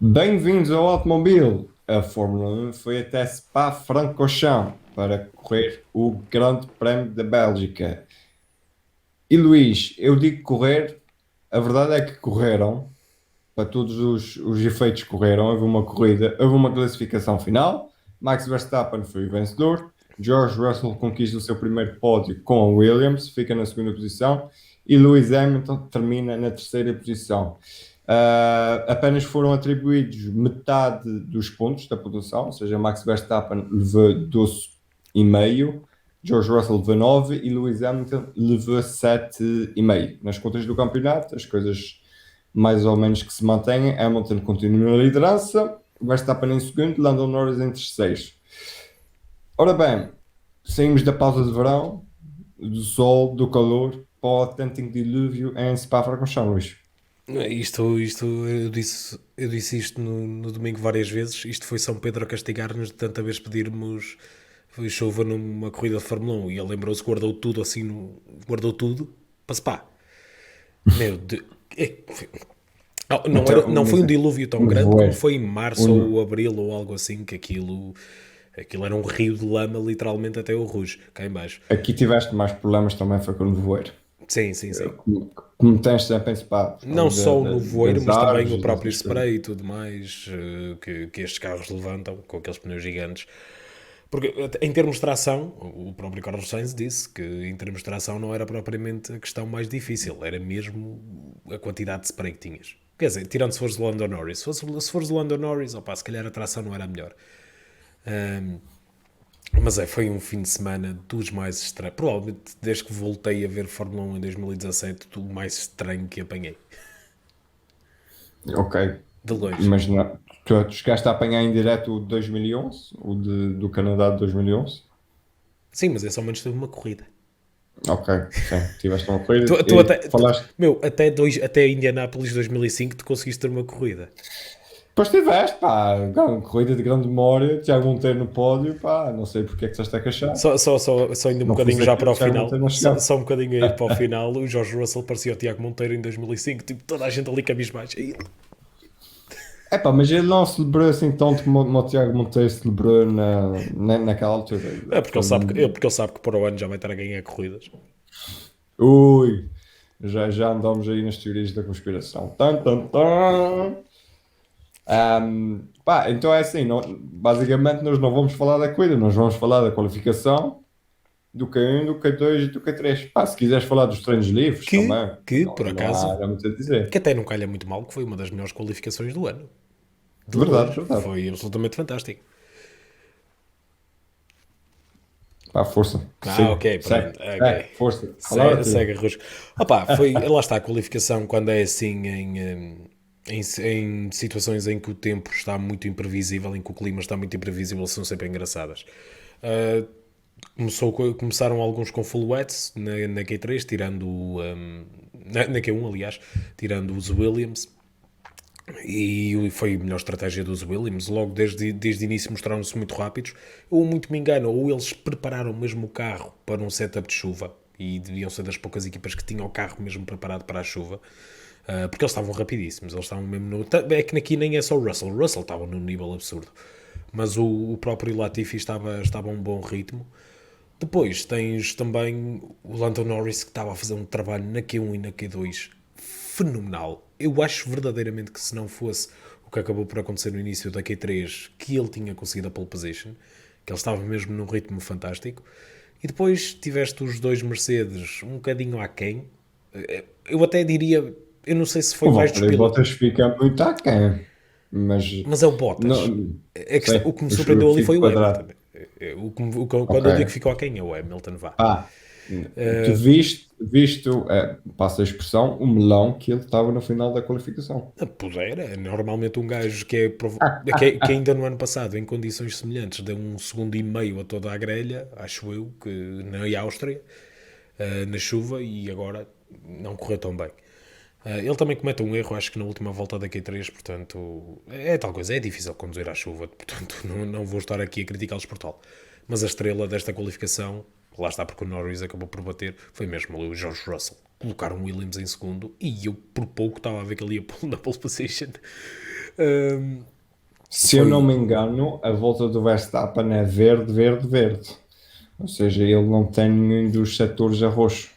Bem-vindos ao automóvel. A Fórmula 1 foi até Spa-Francorchamps para correr o Grande Prémio da Bélgica. E Luís, eu digo correr, a verdade é que correram, para todos os efeitos correram. Houve uma corrida, houve uma classificação final. Max Verstappen foi o vencedor. George Russell conquista o seu primeiro pódio com a Williams, fica na segunda posição. E Lewis Hamilton termina na terceira posição. Apenas foram atribuídos metade dos pontos da pontuação, ou seja, Max Verstappen levou 12,5, George Russell levou 9 e Lewis Hamilton levou 7,5. Nas contas do campeonato, as coisas mais ou menos que se mantêm. Hamilton continua na liderança, Verstappen em segundo, Lando Norris em terceiro. Ora bem, saímos da pausa de verão, do sol, do calor, para o autêntico dilúvio em Spa-Francorchamps. Isto eu disse isto no domingo várias vezes. Isto foi São Pedro a castigar-nos de tanta vez pedirmos chuva numa corrida de Fórmula 1. E ele lembrou-se que guardou tudo assim, guardou tudo para Spa. Meu, não, Então, não foi mas um dilúvio tão o grande como nevoeiro, foi em o março ne- ou abril ou algo assim, que aquilo era um rio de lama, literalmente até o Rouge, cá em baixo. aqui tiveste mais problemas também foi com o nevoeiro. Sim, sim, sim. Como tens sempre em Spa, por Não causa só o nevoeiro, das mas também o árvores e próprio dessas coisas. spray e tudo mais que estes carros levantam com aqueles pneus gigantes. Porque em termos de tração, o próprio Carlos Sainz disse que em termos de tração não era propriamente a questão mais difícil, era mesmo a quantidade de spray que tinhas. Quer dizer, tirando se fores do Lando Norris. Se fores do Lando Norris, opa, se calhar a tração não era a melhor. Ahm, mas foi um fim de semana dos mais estranhos. Provavelmente, desde que voltei a ver Fórmula 1 em 2017, o mais estranho que apanhei. Ok, De longe. mas tu chegaste a apanhar em direto o de 2011, do Canadá de 2011? Sim, mas esse ao menos teve uma corrida. Ok, sim, tiveste uma corrida Tu e até, falaste. meu, até Indianápolis 2005 tu conseguiste ter uma corrida. Depois tiveste, pá, uma corrida de grande memória, Tiago Monteiro no pódio, pá, não sei porque é que estás a queixar. Só indo Se um não bocadinho fosse já aquilo, para o Tiago final. Monteiro não chegava. Só um bocadinho a ir para o final. O George Russell parecia o Tiago Monteiro em 2005. Tipo, toda a gente ali cabisbaixo. É pá, mas ele não celebrou assim tanto como o Tiago Monteiro celebrou naquela altura. É porque ele sabe que para o ano já vai estar a ganhar corridas. Ui, já andamos aí nas teorias da conspiração. Tan, tan, tan. Pá, então é assim, basicamente nós não vamos falar da corrida, nós vamos falar da qualificação do Q1, do Q2 e do Q3. Pá, se quiseres falar dos treinos livres também, Por não há acaso, já muito a que dizer. até não calha muito mal, que foi uma das melhores qualificações do ano. De Verdade, longe. verdade. Foi absolutamente fantástico. Pá, força, Ok, siga, pronto, segue, ok. segue, força, a palavra é Segue tua. a risco. Opa, lá está a qualificação quando é assim em situações em que o tempo está muito imprevisível, em que o clima está muito imprevisível, são sempre engraçadas. Ah, começaram alguns com full wets na Q3, tirando na Q1, aliás, tirando os Williams. E foi a melhor estratégia dos Williams. Logo desde o início mostraram-se muito rápidos. Ou muito me engano, ou eles prepararam mesmo o carro para um setup de chuva. E deviam ser das poucas equipas que tinham o carro mesmo preparado para a chuva. Porque eles estavam rapidíssimos. Eles estavam mesmo no. É que aqui nem é só o Russell. O Russell estava num nível absurdo. Mas o próprio Latifi estava a um bom ritmo. Depois tens também o Lando Norris que estava a fazer um trabalho na Q1 e na Q2 fenomenal. Eu acho verdadeiramente que se não fosse o que acabou por acontecer no início da Q3, que ele tinha conseguido a pole position, que ele estava mesmo num ritmo fantástico. E depois tiveste os dois Mercedes um bocadinho aquém. Eu até diria, eu não sei se foi O mais dos Valtteri pilotos, Bottas fica muito aquém, mas mas é o Bottas. não O sei, que me eu surpreendeu ali foi fico o quadrado. Hamilton. Ok. Quando eu digo que ficou aquém, é o Hamilton, vá. Pá, tu visto, passa a expressão, o melão que ele estava no final da qualificação. Pudera, normalmente um gajo que ainda no ano passado, em condições semelhantes, deu um segundo e meio a toda a grelha, acho eu, que na Áustria, na chuva, e agora não correu tão bem. Ele também comete um erro, acho que na última volta da Q3, portanto, é tal coisa, é difícil conduzir à chuva, portanto, não vou estar aqui a criticá-los por tal. Mas a estrela desta qualificação, lá está porque o Norris acabou por bater, foi mesmo ali o George Russell. Colocaram o Williams em segundo e eu por pouco estava a ver que ele ia na pole position. Hum, Se eu não foi, me engano, a volta do Verstappen é verde, verde, verde. Ou seja, ele não tem nenhum dos setores a roxo.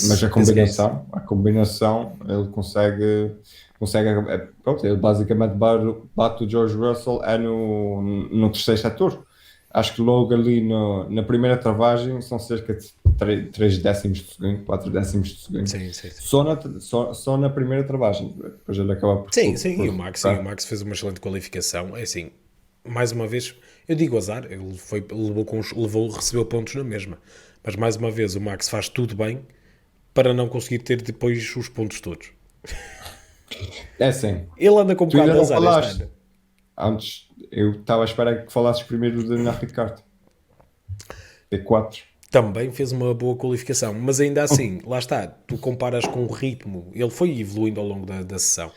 Mas penso que é isso. a combinação, ele consegue, pronto, ele basicamente bate o George Russell no terceiro setor. Acho que logo ali na primeira travagem são cerca de 3 décimos de segundo, 4 décimos de segundo. Sim, sim, sim. Só na primeira travagem. Depois ele acaba Sim, sim, por e o recuperar. Max fez uma excelente qualificação. É assim, mais uma vez, eu digo azar, ele recebeu pontos na mesma. Mas mais uma vez, o Max faz tudo bem para não conseguir ter depois os pontos todos. É assim, Ele anda com um tu bocado ainda de não azar este falaste. ano. Antes, eu estava a esperar que falasses primeiro do Daniel Ricciardo. P4 Também fez uma boa qualificação, mas ainda assim, lá está, tu comparas com o ritmo, ele foi evoluindo ao longo da sessão,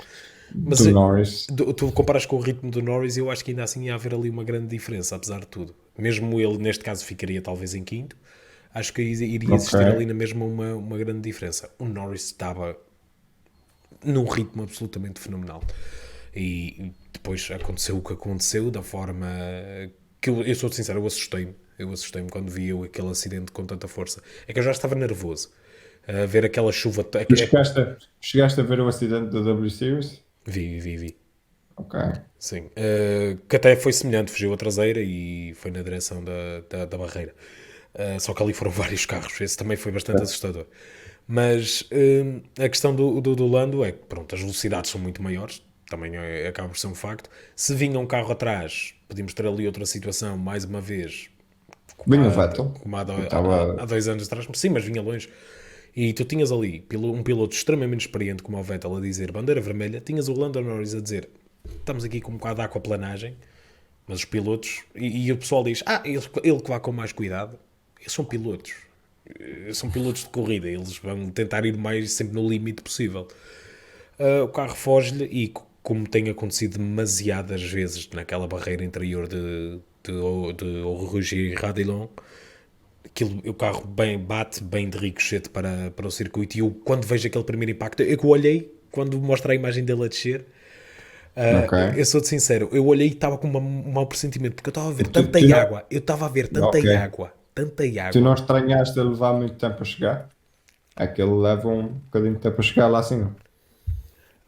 mas do Norris. tu comparas com o ritmo do Norris, eu acho que ainda assim ia haver ali uma grande diferença, apesar de tudo. Mesmo ele, neste caso, ficaria talvez em quinto, acho que iria Ok. existir ali na mesma uma grande diferença. O Norris estava num ritmo absolutamente fenomenal. E depois aconteceu o que aconteceu, da forma que eu sou sincero, eu assustei-me. Eu assustei-me quando vi aquele acidente com tanta força. É que eu já estava nervoso a ver aquela chuva. Mas chegaste a ver o acidente da W Series? Vi. Ok. Sim. Que até foi semelhante, fugiu a traseira e foi na direção da barreira. Só que ali foram vários carros. Esse também foi bastante assustador. Mas a questão do Lando é que, pronto, as velocidades são muito maiores. Também acaba por ser um facto. Se vinha um carro atrás, podíamos ter ali outra situação, mais uma vez, como Bem o há, Vettel, como há, que há estava. 2 anos atrás. Sim, mas vinha longe. E tu tinhas ali um piloto extremamente experiente como o Vettel a dizer bandeira vermelha, tinhas o Lando Norris a dizer estamos aqui com um bocado de aquaplanagem, mas os pilotos, e o pessoal diz, ele que vá com mais cuidado, eles são pilotos de corrida, eles vão tentar ir mais sempre no limite possível. O carro foge-lhe e, como tem acontecido demasiadas vezes naquela barreira interior de Rouge e Radillon, o carro bate bem de ricochete para o circuito. E eu, quando vejo aquele primeiro impacto, eu que olhei, quando mostra a imagem dele a descer, Ok. eu sou-te sincero, eu olhei e estava com um mau pressentimento, porque eu estava a ver Tu, tanta tu não, água, ok. tanta Tu não água. estranhaste a levar muito tempo a chegar? Aquele leva um bocadinho de tempo a chegar lá acima.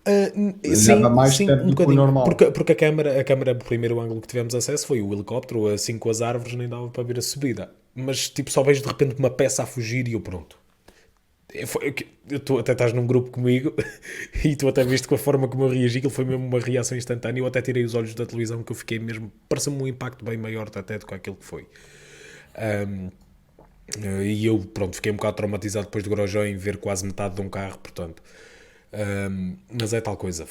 Leva Sim, mais sim, tempo um do que o bocadinho. normal. Porque a câmara, o primeiro ângulo que tivemos acesso foi o helicóptero, assim com as árvores, nem dava para ver a subida. Mas tipo, só vejo de repente uma peça a fugir e eu pronto. Tu até estás num grupo comigo e tu até viste com a forma como eu reagi, que ele foi mesmo uma reação instantânea. Eu até tirei os olhos da televisão, que eu fiquei mesmo. Pareceu-me um impacto bem maior até do que aquilo que foi. E eu, pronto, fiquei um bocado traumatizado depois de Grosjean em ver quase metade de um carro, portanto. Mas é tal coisa,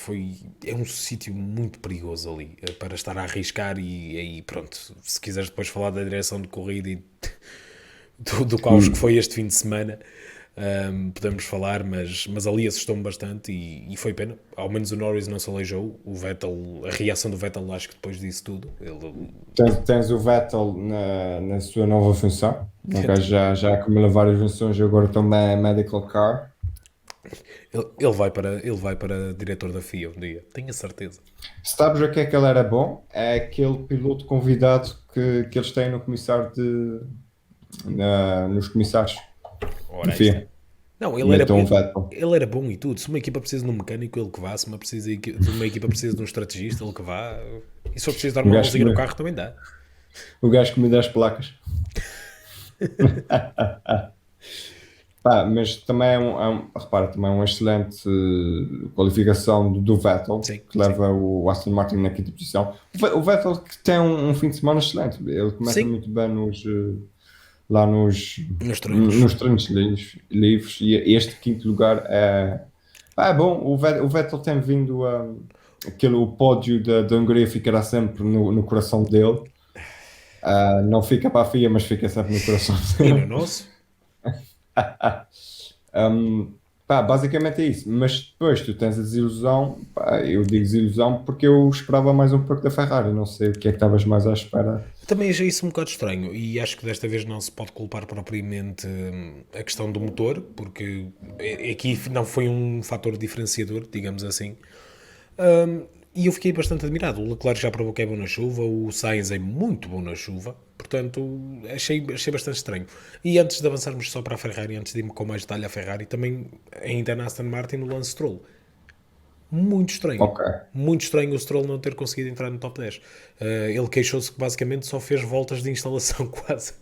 é um sítio muito perigoso ali para estar a arriscar. E aí, pronto, se quiseres depois falar da direção de corrida e do caos que Hum. foi este fim de semana, podemos falar, mas ali assustou-me bastante e foi pena. Ao menos o Norris não se aleijou. O Vettel, a reação do Vettel, acho que depois disso tudo, Tens o Vettel na sua nova função. O gajo já acumula várias funções, agora também é medical car. ele vai para diretor da FIA um dia, tenho a certeza. Sabes o que é que ele era bom? É aquele piloto convidado que eles têm no comissário nos comissários da Ora, aí está. FIA. Não, ele era, Metam o ele, Vettel. ele era bom e tudo. Se uma equipa precisa de um mecânico, ele que vá. Se uma equipa precisa de um estrategista, ele que vá. E se for preciso dar O uma gajo que mãozinha no me, carro, também dá. o gajo que me dá as placas. Pá, mas também repara, também é uma excelente qualificação do Vettel, Sim, que sim. leva o Aston Martin na quinta posição. O Vettel que tem um fim de semana excelente. Ele começa Sim, muito bem lá nos treinos. nos treinos livres, e este quinto lugar é bom. O Vettel tem vindo o pódio da Hungria ficará sempre no coração dele. Não fica para a FIA, mas fica sempre no coração E no dele. nosso? Pá, basicamente é isso. Mas depois tu tens a desilusão. Pá, eu digo desilusão porque eu esperava mais um pouco da Ferrari. Não sei o que é que estavas mais à espera. Também achei isso um bocado estranho e acho que desta vez não se pode culpar propriamente a questão do motor, porque aqui não foi um fator diferenciador, digamos assim. E eu fiquei bastante admirado. O Leclerc já provou que é bom na chuva, o Sainz é muito bom na chuva, portanto achei bastante estranho. E antes de avançarmos só para a Ferrari, antes de irmos com mais detalhe à Ferrari, também ainda na Aston Martin o Lance Stroll. Muito estranho. Ok. Muito estranho o Stroll não ter conseguido entrar no top 10. Ele queixou-se que basicamente só fez voltas de instalação quase.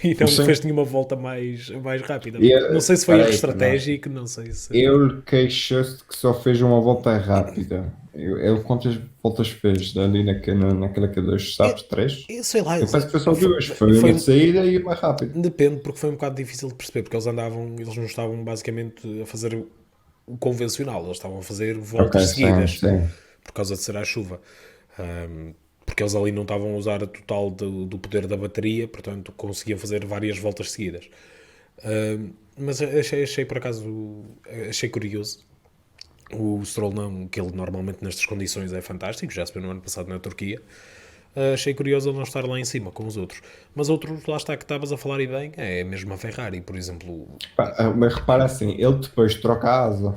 E não Sim. fez nenhuma volta mais rápida. E, Não sei se foi erro peraí, não. estratégico, não sei se. Ele queixou-se que só fez uma volta rápida. Ele quantas voltas fez ali naquela Q2, Eu, sabes? Três? eu sei lá, Eu penso que foi só duas. Foi uma de foi, saída e uma rápida. depende, porque foi um bocado difícil de perceber, porque eles não estavam basicamente a fazer o convencional, eles estavam a fazer Ok, voltas sim, seguidas, sim. por causa de ser a chuva. Porque eles ali não estavam a usar a total do poder da bateria, portanto conseguiam fazer várias voltas seguidas. Mas achei por acaso, achei curioso. O Stroll não, que ele normalmente nestas condições é fantástico, já se viu no ano passado na Turquia. Achei curioso ele não estar lá em cima com os outros. Mas outros, lá está que estavas a falar e bem, é mesmo a Ferrari, por exemplo. Mas repara assim, ele depois troca a asa.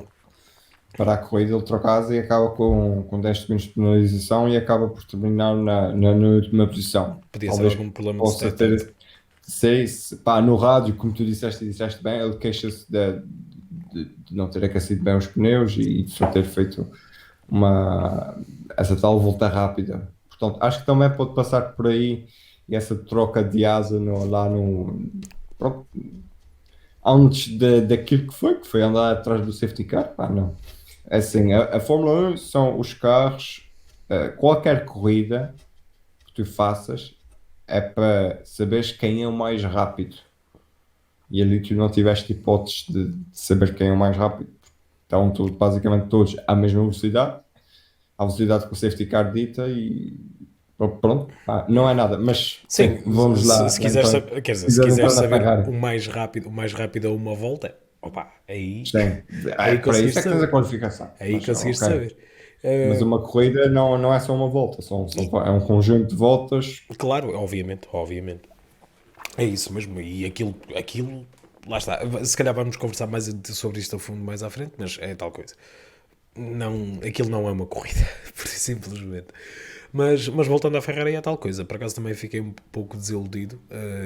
Para a corrida, ele troca a asa e acaba com 10 segundos de penalização e acaba por terminar na última posição. Podia ser Talvez algum problema de possa setup. ter. Sei se, pá, no rádio, como tu disseste e disseste bem, ele queixa-se de não ter aquecido bem os pneus e de só ter feito essa tal volta rápida. Portanto, acho que também pode passar por aí e essa troca de asa lá no. Pronto, antes daquilo que foi andar atrás do safety car, pá, não. É assim, a Fórmula 1 são os carros, qualquer corrida que tu faças é para saberes quem é o mais rápido. E ali tu não tiveste hipóteses de saber quem é o mais rápido. Estão basicamente todos à mesma velocidade, à velocidade que o safety car dita e pronto, não é nada. Mas Sim, sim, vamos lá. se quiseres Então, saber, quer dizer, se quiseres quiseres entrar na saber Ferrari, o mais rápido a uma volta, opa, sim. aí Para isso conseguiste é que tens a saber. qualificação. Aí Mas conseguiste ok. saber. Mas uma corrida não é só uma volta, E, é um conjunto de voltas. claro, obviamente. É isso mesmo. E lá está. Se calhar vamos conversar mais sobre isto a fundo mais à frente, mas é tal coisa. Não, aquilo não é uma corrida, por simplesmente. Mas voltando à Ferrari é tal coisa. Por acaso também fiquei um pouco desiludido.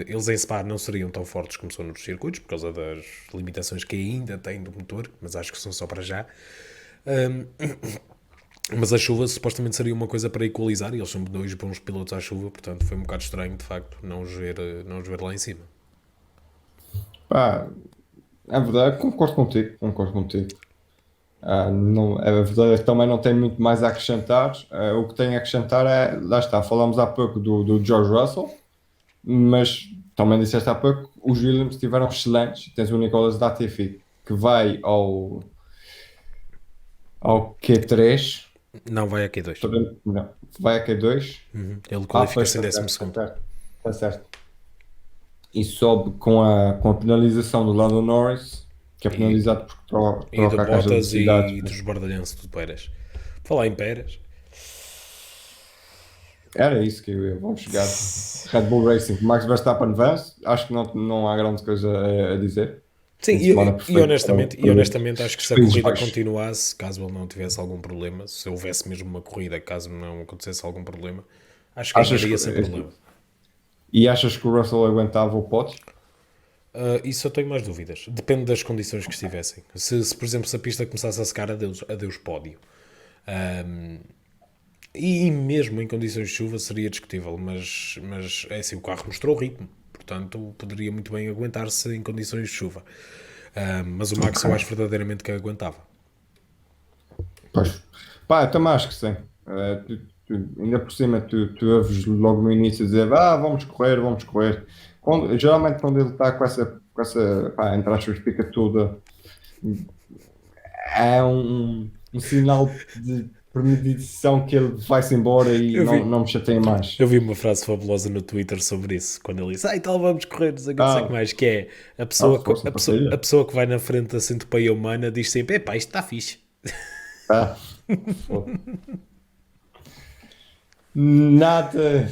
Eles em Spa não seriam tão fortes como são nos circuitos, por causa das limitações que ainda têm do motor, mas acho que são só para já. Um, mas a chuva supostamente seria uma coisa para equalizar e eles são dois bons pilotos à chuva, portanto foi um bocado estranho de facto não os ver lá em cima. Pá, é verdade, concordo contigo, concordo contigo. Não, é verdade é que também não tem muito mais a acrescentar. O que tem a acrescentar é, lá está, falámos há pouco do George Russell, mas também disseste há pouco, os Williams estiveram excelentes. Tens o Nicolas Latifi que vai ao Q3, Não vai aqui dois. não, vai a Q2. Ele Pois qualifica-se em está décimo certo, está segundo. certo, está certo. E sobe com a penalização do Lando Norris, que é E, penalizado porque e do troca a caixa de Bottas velocidades. e dos Bardalhanço do Pérez. Falar em Pérez. Era isso que eu ia. Vamos chegar. Red Bull Racing, Max Verstappen vence. Acho que não há grande coisa a dizer. Sim, Fim de semana e perfeito honestamente acho que os se a Países corrida Baixos. continuasse, caso ele não tivesse algum problema, se houvesse mesmo uma corrida, caso não acontecesse algum problema, acho que Achas ganharia sem que, problema. e achas que o Russell aguentava o pote? Isso eu tenho mais dúvidas. Depende das condições que estivessem. Por exemplo, se a pista começasse a secar, adeus pódio. E mesmo em condições de chuva seria discutível, mas é assim, o carro mostrou ritmo. Portanto, poderia muito bem aguentar-se em condições de chuva. Mas o Max eu acho verdadeiramente que aguentava. Pois. Pá, eu também acho que sim. Ainda por cima, tu ouves logo no início dizer vamos correr, vamos correr. Geralmente, quando ele está com essa pá, entre aspas, pica toda, é um sinal de premeditação que ele vai-se embora e Eu vi, não me chateia mais. eu vi uma frase fabulosa no Twitter sobre isso, quando ele disse, então vamos correr, não sei o que Ah, mais, que é força, a partilha. pessoa que vai na frente da centopeia humana diz sempre, epá, isto está fixe. Ah, foda. Nada.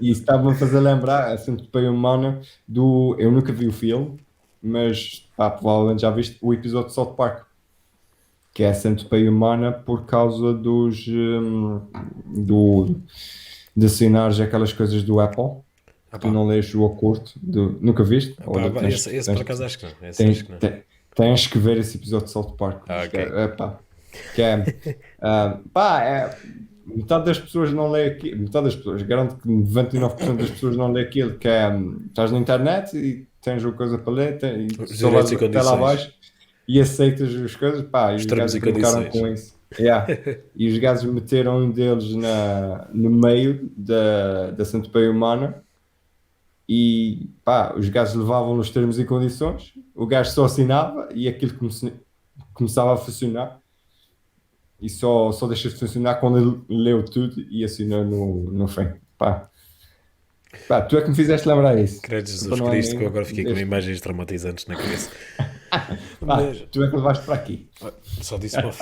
E estava a fazer lembrar, a Centopeia Humana, do. Eu nunca vi o filme, mas pá, provavelmente já viste o episódio de South Park. que é a centopeia humana por causa do, de assinares aquelas coisas do Apple, Ah que tu pá, não lês o acordo, nunca viste? ah pá, Ou pá, esse por acaso acho que não. Esse acho que não. tens que ver esse episódio de South Park, Ah, ok. epá, que é, metade das pessoas não lê aquilo, metade das pessoas, garanto que 99% das pessoas não lê aquilo, que é, estás na internet e tens uma coisa para ler, e Os só direitos vais e até lá condições. abaixo e aceitas as coisas, pá, Os e os termos gajos e brincaram condições. com isso. Yeah. E os gajos meteram um deles no meio da centopeia humana e pá, os gajos levavam nos termos e condições, o gajo só assinava e aquilo começava a funcionar e só deixa de funcionar quando ele leu tudo e assinou no fim. Pá, tu é que me fizeste lembrar isso. Credo Culpa Jesus não é Cristo, que eu minha. agora fiquei com imagens traumatizantes na cabeça. Mas, Tu é que levaste para aqui. só disse uma.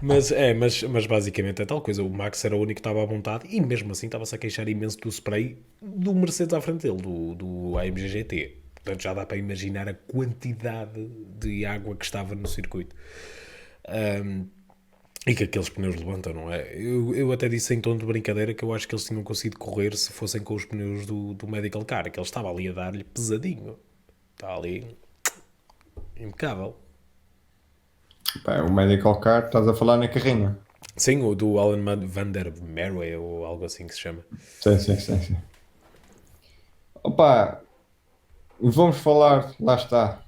Mas basicamente é tal coisa. O Max era o único que estava à vontade e mesmo assim estava-se a queixar imenso do spray do Mercedes à frente dele, do AMG GT. Portanto, já dá para imaginar a quantidade de água que estava no circuito. E que aqueles pneus levantam, não é? Eu até disse em tom de brincadeira que eu acho que eles tinham conseguido correr se fossem com os pneus do Medical Car, que ele estava ali a dar-lhe pesadinho. Está ali impecável. Pá, o medical car, estás a falar na carrinha. Sim, o do Alan Van der Merwe ou algo assim que se chama. Sim, sim, sim, sim. Opa, vamos falar, lá está,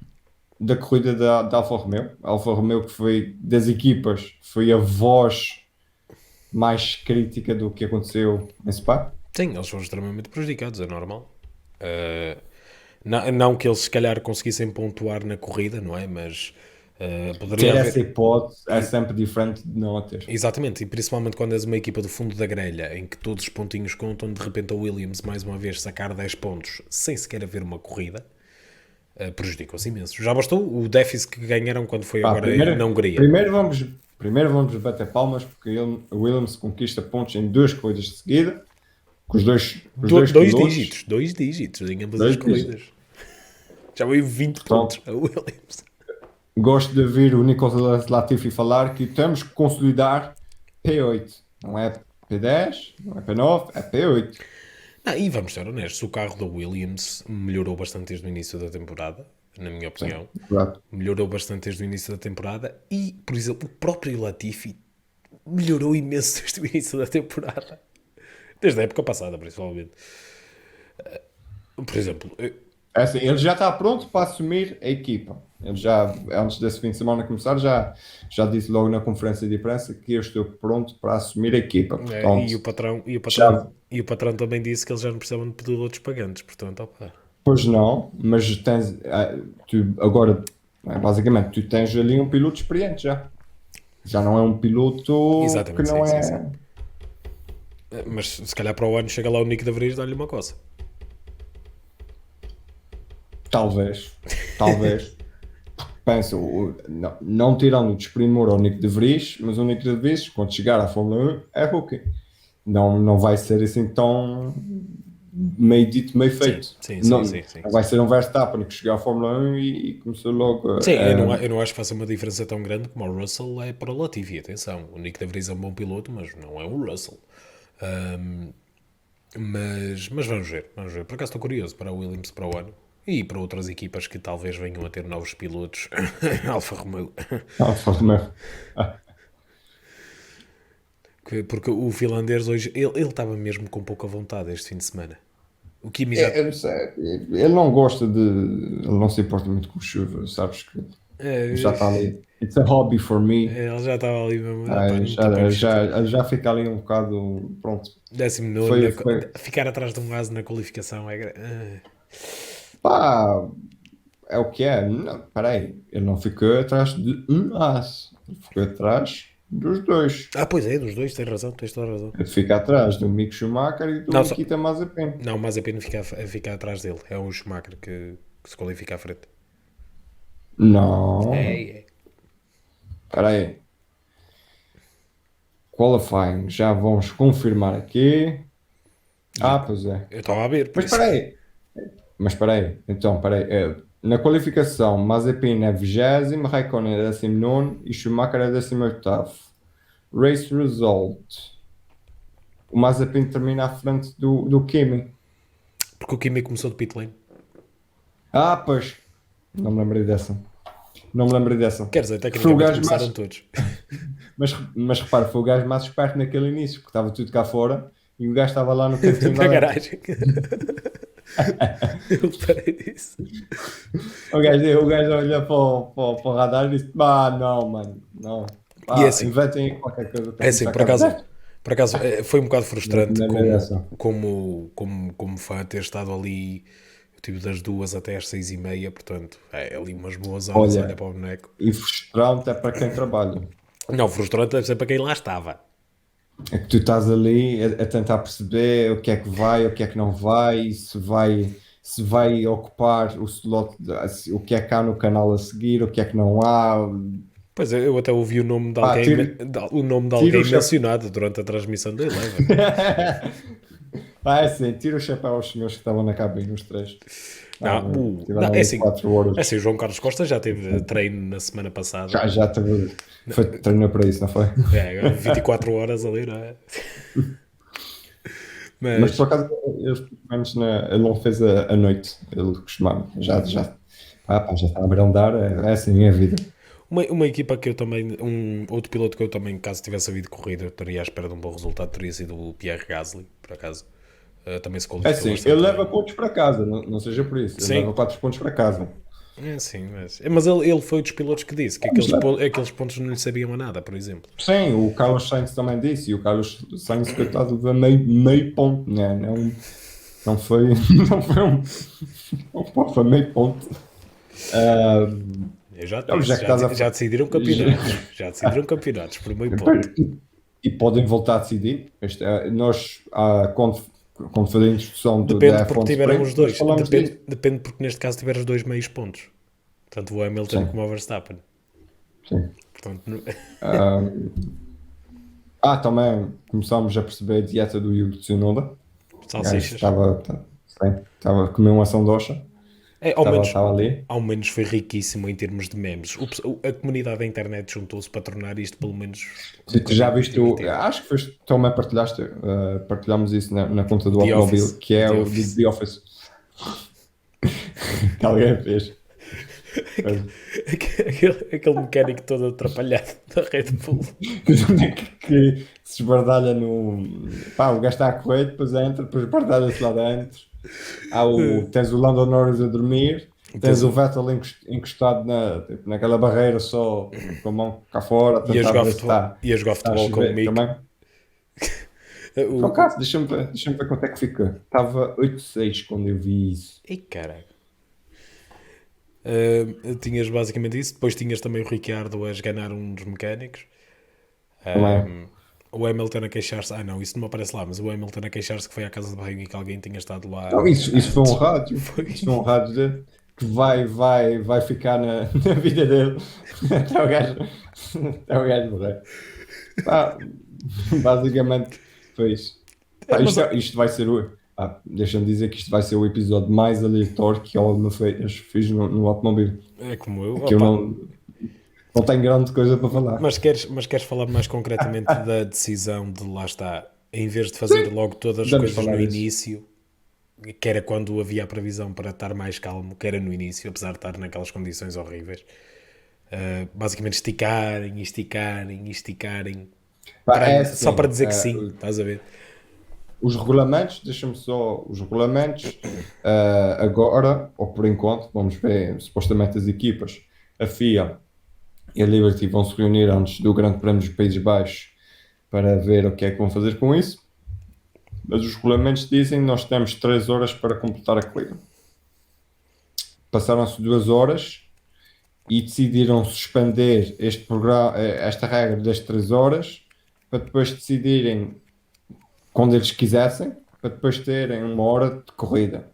da corrida da Alfa Romeo. A Alfa Romeo que foi das equipas, foi a voz mais crítica do que aconteceu em Spa. Sim, eles foram extremamente prejudicados, é normal. Não que eles se calhar conseguissem pontuar na corrida, não é? Mas poderia Ter essa haver. hipótese é sempre diferente de não a ter. Exatamente, e principalmente quando és uma equipa do fundo da grelha em que todos os pontinhos contam, de repente a Williams mais uma vez sacar 10 pontos sem sequer haver uma corrida, prejudicou-se imenso. Já bastou o déficit que ganharam quando foi Pá, agora na Hungria. primeiro vamos bater palmas porque o Williams conquista pontos em duas corridas de seguida, com os dois pilotos, Dois dígitos em ambas as dois dígitos. corridas. Já veio 20 pontos Portanto, a Williams. gosto de ouvir o Nicolas Latifi falar que temos que consolidar P8. Não é P10, não é P9, é P8. E vamos ser honestos, o carro da Williams melhorou bastante desde o início da temporada, na minha Sim, opinião. verdade. Melhorou bastante desde o início da temporada e, por exemplo, o próprio Latifi melhorou imenso desde o início da temporada. Desde a época passada, principalmente. Por exemplo, É assim, ele já está pronto para assumir a equipa. Ele já, antes desse fim de semana começar, já disse logo na conferência de imprensa que eu estou pronto para assumir a equipa. e o Portanto, patrão, e o patrão, já, e o patrão também disse que eles já não precisavam de pilotos pagantes, portanto, opa. pois não, mas tens, tu, agora, basicamente, tu tens ali um piloto experiente já. Já não é um piloto que Exatamente, sim, não sim, sim. é. Mas se calhar para o ano chega lá o Nico de Vries e dá-lhe uma coça. Talvez, talvez. Pensa, não tirando o desprimor ao Nick de Vries, mas o Nick de Vries, quando chegar à Fórmula 1, é rookie. Não vai ser assim tão meio dito, meio Sim, feito. sim, sim, Não, sim, sim, não sim. vai ser um Verstappen que chegou à Fórmula 1 e começou logo Sim, eu não acho que faça uma diferença tão grande como o Russell é para o Latifi. Atenção, o Nick de Vries é um bom piloto, mas não é o Russell. Mas vamos ver, vamos ver. Por acaso estou curioso para a Williams para o ano e para outras equipas que talvez venham a ter novos pilotos. Alfa Romeo. à Fórmula 1. Porque o finlandês hoje, ele estava mesmo com pouca vontade este fim de semana. O Kimi já. Eu não sei, ele não gosta de. Ele não se importa muito com chuva, sabes que ele já eh, está ali. It's a hobby for me. Ele já estava ali mesmo. Ah, pá, não estou para Já, isto. já fica ali um bocado. Pronto. 19 Foi. ficar atrás de um asa na qualificação é. Pá, é o que é. Não, peraí, ele não ficou atrás de um as, ele ficou atrás dos dois. Pois é, dos dois, tens razão, tens toda a razão. Ele fica atrás do Mick Schumacher e do Não, só, Nikita Mazepin. não, mas a pena ficar atrás dele. É o Schumacher que se qualifica à frente. Não, É. peraí. Qualifying, já vamos confirmar aqui. Pois é. Eu estava a ver, por Mas isso. peraí, então, peraí. Na qualificação, Mazepin é 20º, Raikkonen é 19º e Schumacher é 18º. Race result. O Mazepin termina à frente do Kimi. Porque o Kimi começou de pit lane. Ah, pois. Não me lembrei dessa. Não me lembrei dessa. Quer dizer, Foi o tecnicamente gajo começaram mais. todos. Mas repara, foi o gajo mais esperto naquele início, porque estava tudo cá fora e o gajo estava lá no cantinho Na lá dentro. garagem. Eu reparei disso. O gajo olha para o radar e disse: Bah, não, mano, não. E é Pá, assim, inventem aí qualquer coisa para é assim, começar cá dentro. por acaso foi um bocado Não frustrante me lembrei dessa. como fã ter estado ali tipo das 2 até às 6:30, portanto, é ali umas boas horas a olhar Olha, para o boneco. e frustrante é para quem trabalha. Não, frustrante deve ser para quem lá estava. É que tu estás ali a tentar perceber o que é que vai, o que é que não vai, se vai ocupar o slot, o que é que há no canal a seguir, o que é que não há. Pois é, eu até ouvi o nome de Pá, alguém, tiro, o nome de tiro o alguém chapéu. mencionado durante a transmissão da Eleven. Ah, é assim, tiro o chapéu aos senhores que estavam na cabine, os três. Não, não, Tiveram é ali assim, 4 horas. é assim, o João Carlos Costa já teve treino na semana passada. Já teve, foi treinar para isso, não foi? É, agora 24 horas ali, não é? Mas por Mas acaso, ele, pelo menos ele não fez a noite, ele costumava, já está a brandar, é assim é a vida. uma equipa que eu também, outro piloto que eu também, caso tivesse havido corrida, eu estaria à espera de um bom resultado, teria sido o Pierre Gasly, por acaso. Também se É qualificou assim, ele bastante leva bem. pontos para casa, não seja por isso, ele Sim, leva 4 pontos para casa. é sim, mas ele foi um dos pilotos que disse que Mas aqueles pontos não lhe sabiam a nada, por exemplo. sim, o Carlos Sainz também disse, e o Carlos Sainz, coitado, leva meio ponto, né? Não foi, não foi meio ponto. Ah, Eu já então, já disse, que estás a. já decidiram campeonatos. Já decidiram campeonatos por meio ponto. E podem voltar a decidir. Nós, quando foi a introdução da Depende porque F1 tiveram Sprint, os nós dois. falamos disso. Depende porque neste caso tiveram os dois meios pontos. Tanto o Hamilton Sim, como o Verstappen. sim. Portanto, Também começámos a perceber a dieta do Yuki Tsunoda. O gajo salsichas. estava a comer uma sandocha, É, estava ali. ao menos foi riquíssimo em termos de memes. A comunidade da internet juntou-se para tornar isto pelo menos um Se tu já bocadinho viste, divertido. acho que também partilhámos isso na conta do The automóvel, Office. que é The o Office. The Office, que alguém fez. Aquele mecânico todo atrapalhado da Red Bull. que se esbardalha no. Pá, o gajo está a correr, depois entra, depois esbardalha-se lá dentro. Tens o Lando Norris a dormir, tens Tens o o- Vettel encostado tipo, naquela barreira só com a mão cá fora, a e a tentar jogar ver se futebol, e a jogar está a futebol com o chover Mick. também. Por acaso, deixa-me ver quanto é que fica. Estava 8-6 quando eu vi isso. Ei, caralho. Tinhas basicamente isso. Depois tinhas também o Ricciardo a esganar um dos mecânicos. Também. O Hamilton a queixar-se. Ah, não, isso não me aparece lá. Mas o Hamilton a queixar-se que foi à casa de banho e que alguém tinha estado lá Não, isso foi um antes. rádio. Foi. Isso foi um rádio dele que vai ficar na vida dele até o gajo morrer. Pá, basicamente foi isso. Pá, Mas isto vai ser deixa-me dizer que isto vai ser o episódio mais aleatório que eu alguma vez fiz no automóvel. é como eu. Que eu Opa. não tenho grande coisa para falar. Mas queres falar mais concretamente da decisão de lá está, em vez de fazer logo todas as Podemos coisas falar no disso. início, que era quando havia a previsão para estar mais calmo, que era no início, apesar de estar naquelas condições horríveis. Basicamente esticarem, Pá, é só para assim, dizer que sim, estás a ver? os regulamentos, deixa-me só, os regulamentos, agora, ou por enquanto, vamos ver, supostamente as equipas, a FIA e a Liberty vão se reunir antes do Grande Prémio dos Países Baixos para ver o que é que vão fazer com isso, mas os regulamentos dizem que nós temos 3 horas para completar a corrida. Passaram-se 2 horas e decidiram suspender esta regra das 3 horas para depois decidirem quando eles quisessem, para depois terem 1 hora de corrida.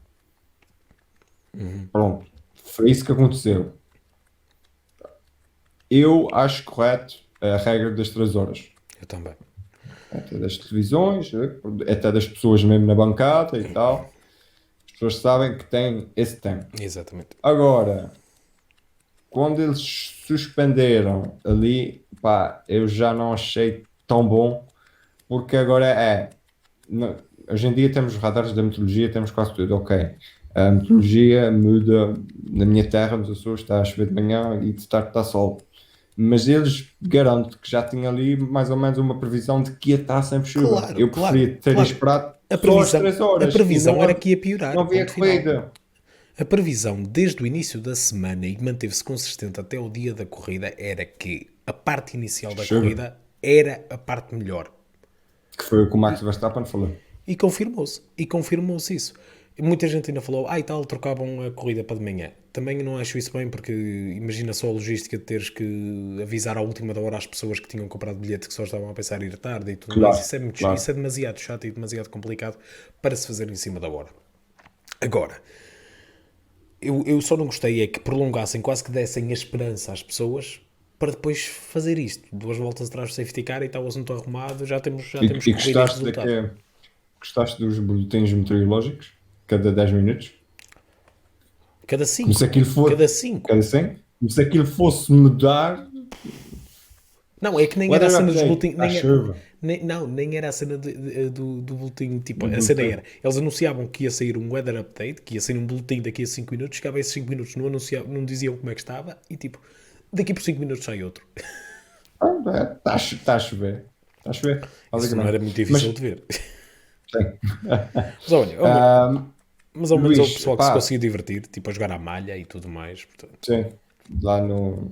Pronto, foi isso que aconteceu. Eu acho correto a regra das 3 horas. Eu também. Até das televisões, até das pessoas mesmo na bancada e tal. pessoas sabem que têm esse tempo. Exatamente. Agora, quando eles suspenderam ali, pá, eu já não achei tão bom, porque agora hoje em dia temos radares da meteorologia, temos quase tudo, ok. A meteorologia muda na minha terra, nos Açores, está a chover de manhã e de tarde está sol. Mas eles garanto que já tinha ali mais ou menos uma previsão de que ia estar sempre chuva. Claro, Eu claro, preferia ter claro. esperado A só as previsão, 3 a horas e previsão era que ia piorar, não havia ponto final. corrida. A previsão desde o início da semana e que manteve-se consistente até o dia da corrida era que a parte inicial da Chuva. corrida era a parte melhor. Que foi o que o Max Verstappen falou. E confirmou-se. E confirmou-se isso. E muita gente ainda falou, e tal, trocavam a corrida para de manhã. Também não acho isso bem, porque imagina só a logística de teres que avisar à última da hora às pessoas que tinham comprado bilhete que só estavam a pensar em ir tarde e tudo mais. Claro, Isso é, isso claro. é demasiado chato e demasiado complicado para se fazer em cima da hora. Agora, eu só não gostei é que prolongassem, quase que dessem a esperança às pessoas para depois fazer isto. 2 voltas atrás do safety car e está o assunto arrumado, E, já temos e corrida e gostaste resultado. gostaste dos boletins meteorológicos? Cada 10 minutos? Cada Como se 5, aquilo fosse. cada 5. Cada 100? Como se aquilo fosse mudar. Não, é que nem era a Weather cena dos update, boletins, está chuva. não, nem era a cena do boletim, tipo, Do a cena boletim. era, eles anunciavam que ia sair um weather update, que ia sair um boletim daqui a 5 minutos, chegava a esses 5 minutos, não diziam como é que estava, e tipo, daqui por 5 minutos sai outro. Está a chover. Está a chover, Isso não era basicamente. muito Mas, difícil de ver. sim. Mas olha, Ahm, mas ao menos houve Luís, pessoal que se pá, conseguiu divertir, tipo, a jogar à malha e tudo mais, portanto. sim, lá no.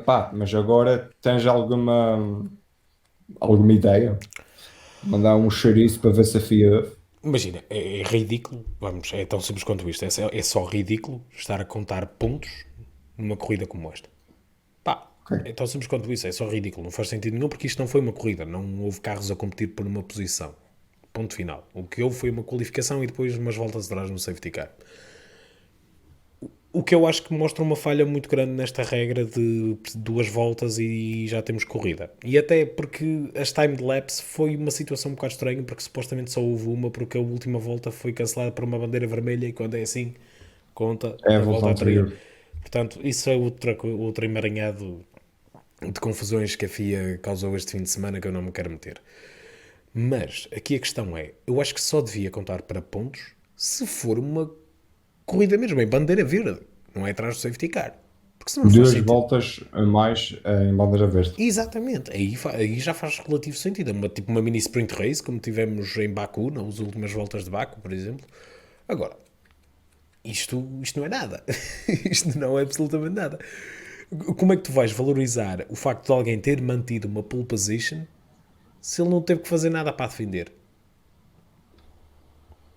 Pá, mas agora tens alguma ideia? Mandar um chouriço para ver se afia. Imagina, é ridículo, vamos, é tão simples quanto isto, é só ridículo estar a contar pontos numa corrida como esta. Pá, Ok. é tão simples quanto isso, é só ridículo, não faz sentido nenhum porque isto não foi uma corrida, não houve carros a competir por uma posição. Ponto final. O que houve foi uma qualificação e depois umas voltas atrás no safety car. O que eu acho que mostra uma falha muito grande nesta regra de 2 voltas e já temos corrida. E até porque as time lapse foi uma situação um bocado estranha, porque supostamente só houve uma, porque a última volta foi cancelada por uma bandeira vermelha e quando é assim, conta É a a volta volta anterior. anterior. Portanto, isso é outro emaranhado de confusões que a FIA causou este fim de semana que eu não me quero meter. Mas aqui a questão é, eu acho que só devia contar para pontos se for uma corrida mesmo, em bandeira verde, não é atrás do safety car. Porque senão não faz 2 sentido. voltas a mais em bandeira verde. Exatamente, aí já faz relativo sentido. Tipo uma mini sprint race, como tivemos em Baku, nas últimas voltas de Baku, por exemplo. Agora, isto não é nada. Isto não é absolutamente nada. Como é que tu vais valorizar o facto de alguém ter mantido uma pole position se ele não teve que fazer nada para defender?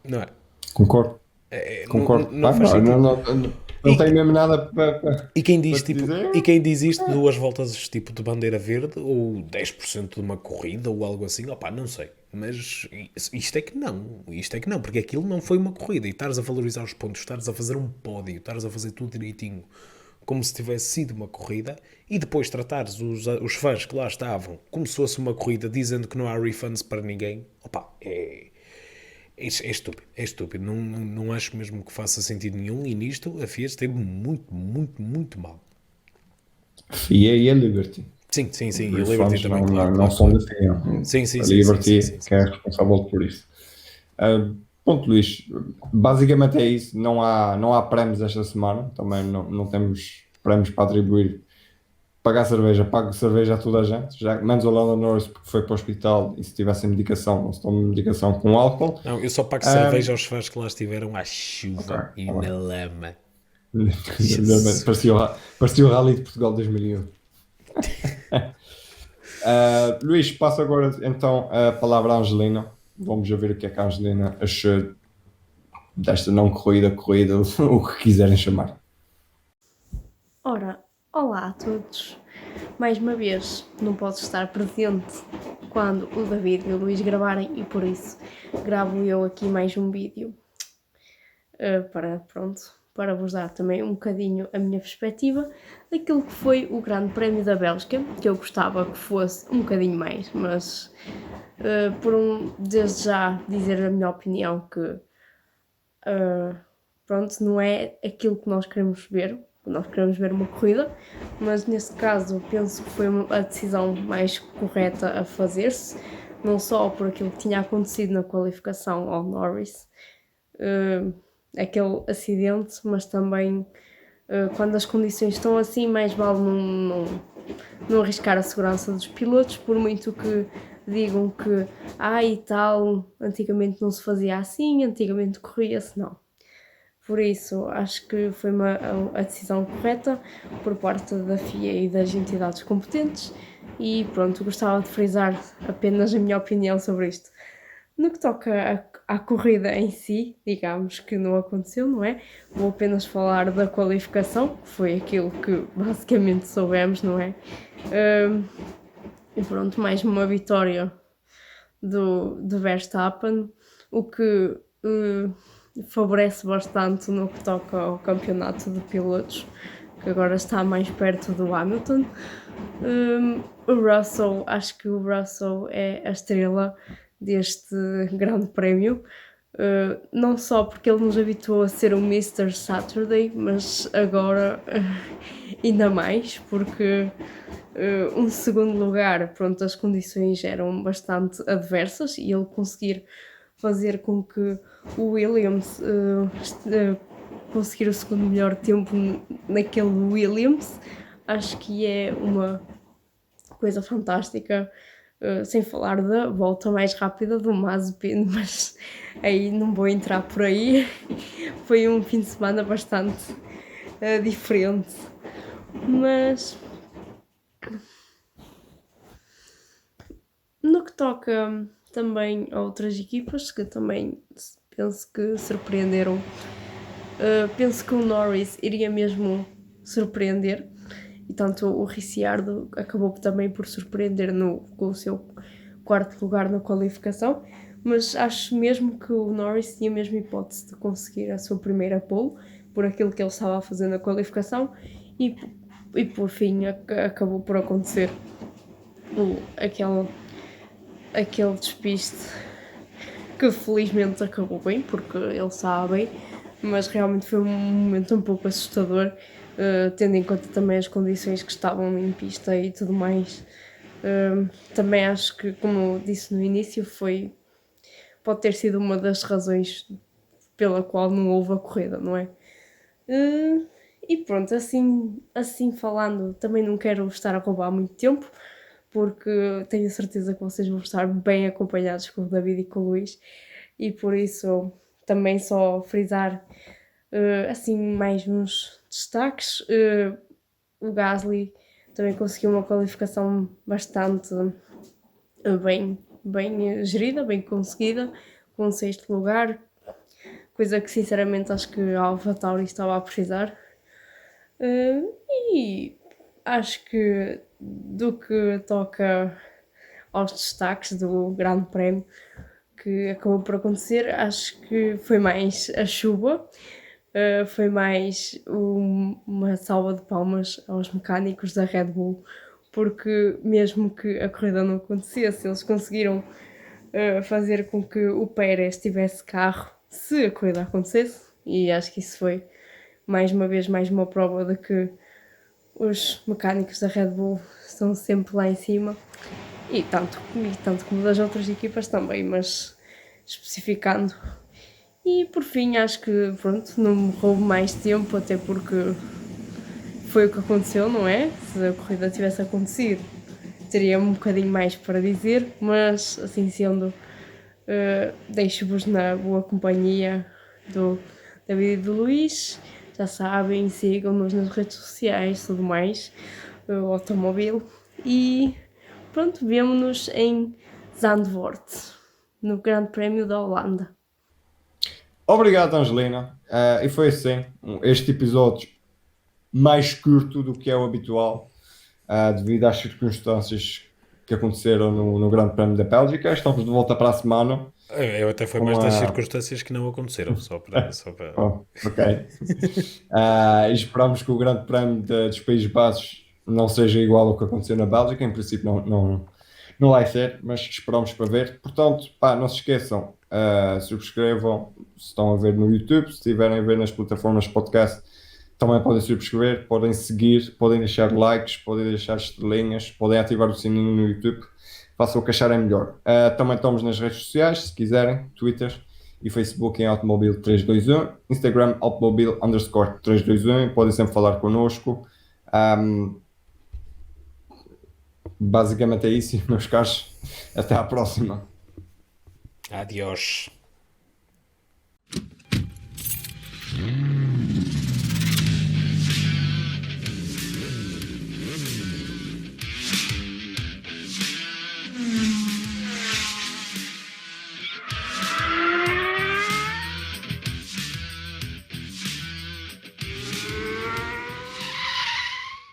Não é? Concordo, Não, concordo. não Pá, faz sentido. não tenho E, mesmo nada para E quem diz, te tipo, dizer. e quem diz isto 2 voltas tipo de bandeira verde ou 10% de uma corrida ou algo assim, opá, não sei. Mas isto é que não, porque aquilo não foi uma corrida e estares a valorizar os pontos, estares a fazer um pódio, estares a fazer tudo direitinho, como se tivesse sido uma corrida e depois tratares os fãs que lá estavam como se fosse uma corrida dizendo que não há refunds para ninguém, opá, é estúpido, é estúpido. Não acho mesmo que faça sentido nenhum e nisto a FIA esteve muito, muito, muito mal. FIA e a Liberty. Sim, sim, sim. Os E a Liberty refunds também, não, claro, não claro, são claro. da FIA. Sim, sim, A sim, sim, sim, Liberty sim, que sim. é responsável por isso. Ponto, Luís. Basicamente é isso. Não há prémios esta semana. Também não temos prémios para atribuir. Pagar cerveja, pago cerveja a toda a gente. Já, menos o Lando Norris porque foi para o hospital e se tivesse medicação, não se toma medicação com álcool. Não, eu só pago Ahm, cerveja aos fãs que lá estiveram à ok, chuva e tá na bem. lama. Jesus. Parecia o Rally de Portugal 2001. Luís, passo agora então a palavra à Angelina. Vamos ver o que é que a Angelina achou desta não corrida, o que quiserem chamar. Ora, olá a todos. Mais uma vez, não posso estar presente quando o David e o Luís gravarem e por isso gravo eu aqui mais um vídeo para vos dar também um bocadinho a minha perspectiva daquilo que foi o Grande Prémio da Bélgica, que eu gostava que fosse um bocadinho mais, mas desde já dizer a minha opinião que pronto, não é aquilo que nós queremos ver. Nós queremos ver uma corrida, mas nesse caso penso que foi a decisão mais correta a fazer-se, não só por aquilo que tinha acontecido na qualificação ao Norris, aquele acidente, mas também quando as condições estão assim, mais vale não arriscar a segurança dos pilotos, por muito que digam que e tal, antigamente não se fazia assim, antigamente corria-se, não. Por isso, acho que foi a decisão correta por parte da FIA e das entidades competentes e pronto, gostava de frisar apenas a minha opinião sobre isto. No que toca à corrida em si, digamos que não aconteceu, não é? Vou apenas falar da qualificação, que foi aquilo que basicamente soubemos, não é? E pronto, mais uma vitória do Verstappen, o que favorece bastante no que toca ao campeonato de pilotos, que agora está mais perto do Hamilton. O Russell, acho que o Russell é a estrela deste grande prémio, não só porque ele nos habituou a ser o Mr. Saturday, mas agora ainda mais, porque um segundo lugar, pronto, as condições eram bastante adversas e ele conseguir fazer com que o Williams conseguir o segundo melhor tempo naquele Williams, acho que é uma coisa fantástica, sem falar da volta mais rápida do Mazepin, mas aí não vou entrar por aí. Foi um fim de semana bastante diferente, mas no que toca também a outras equipas que também penso que surpreenderam, penso que o Norris iria mesmo surpreender e tanto o Ricciardo acabou também por surpreender com o seu quarto lugar na qualificação, mas acho mesmo que o Norris tinha mesmo hipótese de conseguir a sua primeira pole por aquilo que ele estava a fazer na qualificação e por fim acabou por acontecer aquele despiste que felizmente acabou bem, porque ele estava bem, mas realmente foi um momento um pouco assustador, tendo em conta também as condições que estavam em pista e tudo mais. Também acho que, como disse no início, pode ter sido uma das razões pela qual não houve a corrida, não é? E pronto, assim falando, também não quero estar a roubar muito tempo, porque tenho certeza que vocês vão estar bem acompanhados com o David e com o Luís, e por isso também só frisar assim mais uns destaques. O Gasly também conseguiu uma qualificação bastante bem gerida, bem conseguida, com um sexto lugar, coisa que sinceramente acho que a AlphaTauri estava a precisar. E acho que do que toca aos destaques do Grande Prémio que acabou por acontecer, acho que foi mais a chuva, foi mais uma salva de palmas aos mecânicos da Red Bull, porque mesmo que a corrida não acontecesse, eles conseguiram fazer com que o Pérez tivesse carro se a corrida acontecesse, e acho que isso foi mais uma vez mais uma prova de que os mecânicos da Red Bull estão sempre lá em cima, e tanto como das outras equipas também, mas especificando. E por fim, acho que pronto, não me roubo mais tempo, até porque foi o que aconteceu, não é? Se a corrida tivesse acontecido, teria um bocadinho mais para dizer, mas assim sendo, deixo-vos na boa companhia do David e do Luís. Já sabem, sigam-nos nas redes sociais, tudo mais, o automóvel. E pronto, vemo-nos em Zandvoort, no Grande Prémio da Holanda. Obrigado, Angelina. E foi assim, este episódio mais curto do que é o habitual, devido às circunstâncias que aconteceram no Grande Prémio da Bélgica. Estamos de volta para a semana. Eu até foi mais das circunstâncias que não aconteceram, só para... Oh, ok. E esperamos que o Grande Prémio dos Países Baixos não seja igual ao que aconteceu na Bélgica. Em princípio, não Não vai ser, mas esperamos para ver. Portanto, pá, não se esqueçam, subscrevam se estão a ver no YouTube, se estiverem a ver nas plataformas de podcast, também podem subscrever, podem seguir, podem deixar likes, podem deixar estrelinhas, podem ativar o sininho no YouTube, façam o que acharem melhor. Também estamos nas redes sociais, se quiserem, Twitter e Facebook em Automobil321, Instagram Automobil_321, podem sempre falar connosco. Basicamente é isso, meus caros. Até à próxima. Adiós.